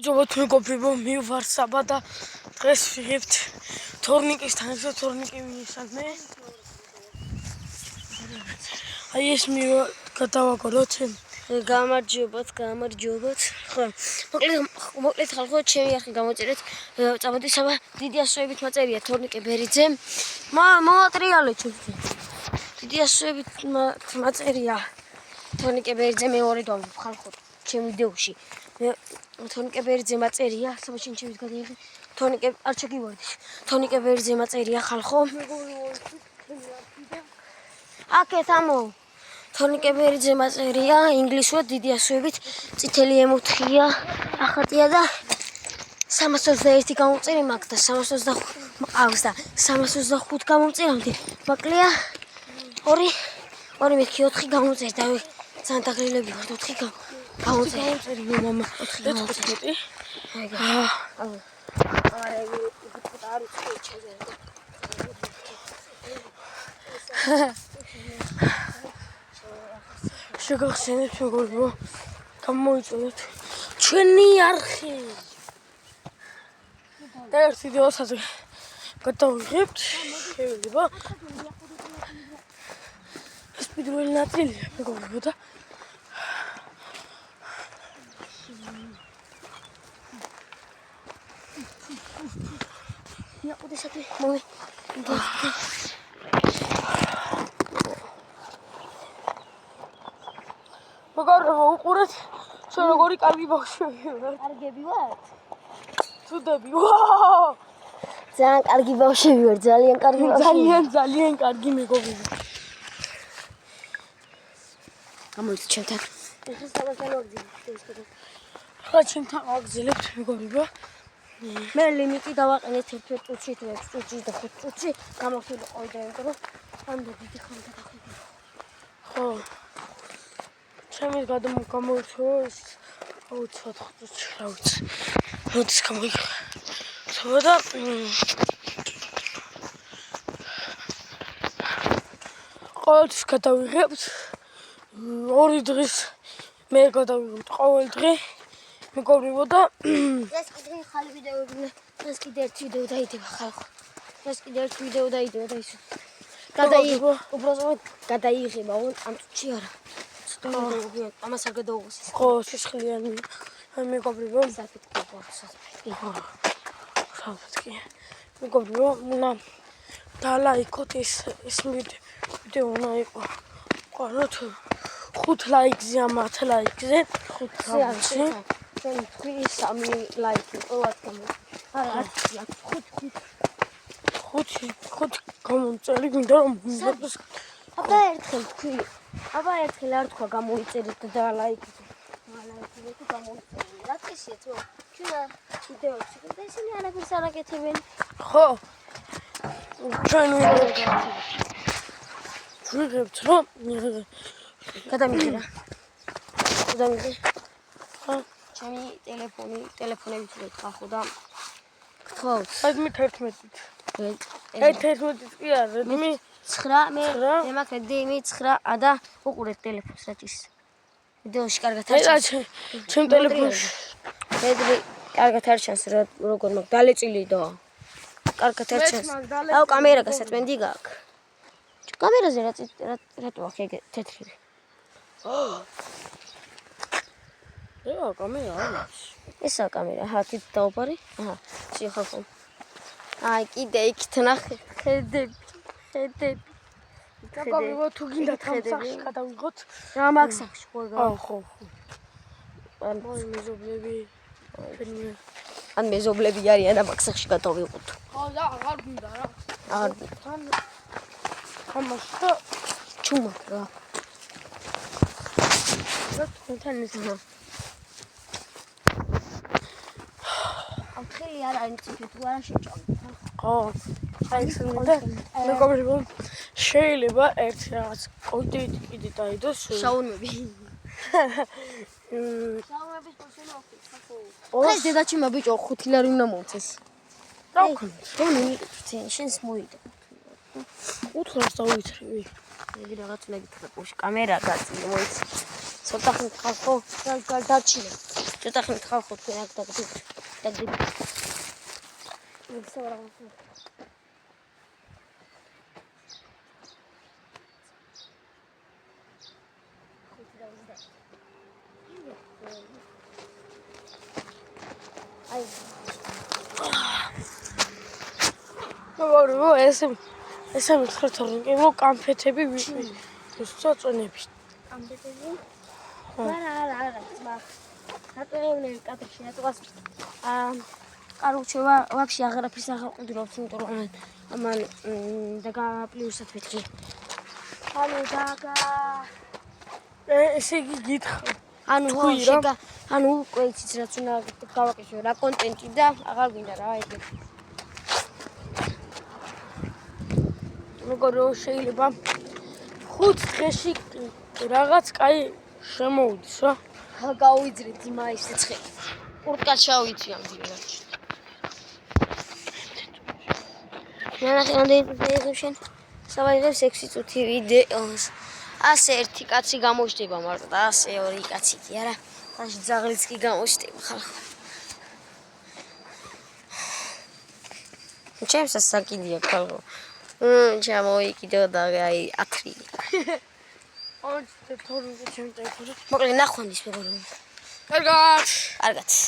გამარჯობა მეგობრებო, მე ვარ საბა და დღეს ვიღებთ თორნიკისთან ერთად თორნიკი ვისადნე. აი ეს გადავაგოროთ. გამარჯობათ. ხო, მოკლედ ხალხო, ჩემი არხი გამოწერეთ. წამოდი საბა, დიდი ასოებით მაწერია თორნიკე ბერიძემ. მოვატრიალე ჩემზე. დიდი ასოებით მაწერია თორნიკე ბერიძემ მეორე დავი ხალხო ჩემ ვიდეოში. თორნიკე ბერიძემ აწერია, საბა შენჩევით გადაიღე. თორნიკე არ ჩაგივარდი. თორნიკე ბერიძემ აწერია ხალხო. აკეთ ამო. თორნიკე ბერიძემ აწერია ინგლისურად დიდი ასოებით, წითელი ემოთია, ახატია და 321 გამომწერი მაქვს და 325 მყავს და 325 გამომწერამდე მაკლია 2 მეთქი 4 გამომწერი და ძალიან დაგრილები ვარ 4 გამომწერი მე მამა 4 გამომწერი. შეგახსენებთ მეგობრებო, გამოიწოდეთ ჩვენი არხი და ერთ ვიდეოსაც გადავიღებთ. შეიძლება ეს პირველი ნაწილია მეგობრებო და უდესაკი მოი მეგობრებო, უყურეთ ჩვენ როგორი კარგი ბავშვები ვართ. კარგები ვართ? ცუდები. ვაუ! ძალიან კარგი ბავშვები ვარ, ძალიან კარგი ბავშვები. ძალიან კარგი მეგობრებო. გამოიწ ჩემთან. ეს სამასთან ორდი. ხა ჩემთან აგზელებთ მეგობრებო. მე ლიმიტი დავაყენეთ 1 წუთში, 6 წუთში და 5 წუთში. გამოსული ყავდა, იმიტომ რომ ამდენ დიდი ხანდა დახედე. ხო. ჩემი გამოიწო ეს 4 წუთში, რა ვიცი. მოდის გამოიგე. და ყოველთვის გადავიღებთ 2 დღის მე გადავიღებთ ყოველ დღე მეგობრებო და ეს კიდე ხალი ვიდეოები ეს კიდე ერთ ვიდეო დაიდება ხალხო. ეს კიდე ერთ ვიდეო დაიდება და ისო. უბრალოდ გადაიღება ამ წუთში არა. ამას არ გადაუღოს. ხო, სისხლიანი მეგობრებო. საფეთქი. მეგობრებო, უნდა დალაიქოთ ეს ვიდეო უნდა იყოს. ყავთ 5 ლაიქზე ამ 10 ლაიქზე 5-ზე. ჩვენ 3 ლაიქი ყოველდღე გამოვა. არა, 5 გამომწერი მინდა რომ აბა ერთხელ არ თქვა გამოიწერეთ და ლაიქით. ლაიქით გამოიწერეთ. რა წესია თქო? ჩვენ ვიდეოებში და ისინი არაფერს არ აკეთებენ. ხო. ჩვენ ვიღებთ რომ გადამიგე. ხო. ჩემი ტელეფონებით ვეთქა ხო და გთხოვთ. Redmi 11-ით. 11-ით კი არა, Redmi 9 მე მაქვს Redmi 9 და უყურეთ ტელეფონს რა ჭის. ვიდეოში კარგად არ ჩანს. ჩემ ტელეფონში. Redmi კარგად არ ჩანს როგორ მაგ დალეწილი და კარგად არ ჩანს. აუ კამერა გასაწმენდი გაქვს. კამერაზე რატო აქვს ეგ თეთრი? ე კამერა არის. ესა კამერა, თით დავბარი. აჰა, შეხალხო. აი კიდე იქით ნახე, ხედები. გაგავიღოთ თუ გინდა თამსახში გადავიღოთ. რა მაგსახში ხო გა? ხო. ან მეზობლები. ან მეზობლები არიან და მაგსახში გადავიღოთ. ხო და აღარ გინდა რა. აღარ გინდა. ამასა ჩუმად რა. თან ის ხელი არ არის ციფრი თუ არა შეჭამდა. ხო. აი ეს მეგობრებო, შეიძლება ერთ რაღაც კონტენტი კიდე დაიდოს. შაუნმები. შაუნმების პოსტი ხო. ეს დედაჩიმა ბიჭო 5 ლარი უნდა მოვცეს. რა ვქნა? შენს მოიდა. 400 დავიცრივი. იგი რაღაც უნდა გითხრა, კამერა გაწილი მოიცი. ცოტა ხნით ხალხო, გადაჩინა. ცოტა ხნით ხალხო თქვენ აქ დაგდები. მოგო ესე მითხრა თორნიკე რომ კანფეთები ვიწვენები. კანფეთები? არა. რატომ კადრში ატყვას? Короче, вообще აღარაფერს აღარ ყიდულობთ, იმიტომ რომ ამან დაგაპლიუსად ვეთქი. ესე იგი გითხრა. ანუ უკვე იცით რაც უნდა გავაკეთო, რა კონტენტი და აღარ გვინდა რა ეგეთი. მეგობრებო, შეიძლება 5 დღეში რაღაც კაი შემოვიდეს რა. გავუიძრეთ იმაის ცხელი. კურტკაც შავიცი ამ დილაში. ნახე შენ სავაიღებს 6 წუთი ვიდეოს. ასე ერთი კაცი გამოჩდება მარტო და ასე ორი კაცი კი არა. მაშინ ძაღლიც კი გამოჩდება ხალხო. ჩემს საკიდია ხალხო. ჩამოიკიდო და აი ათრილი. ოღონდ თორნიკე ჩემ წაიქორე. მოკლედ ნახვამდის მეგობრებო. კარგად. კარგად.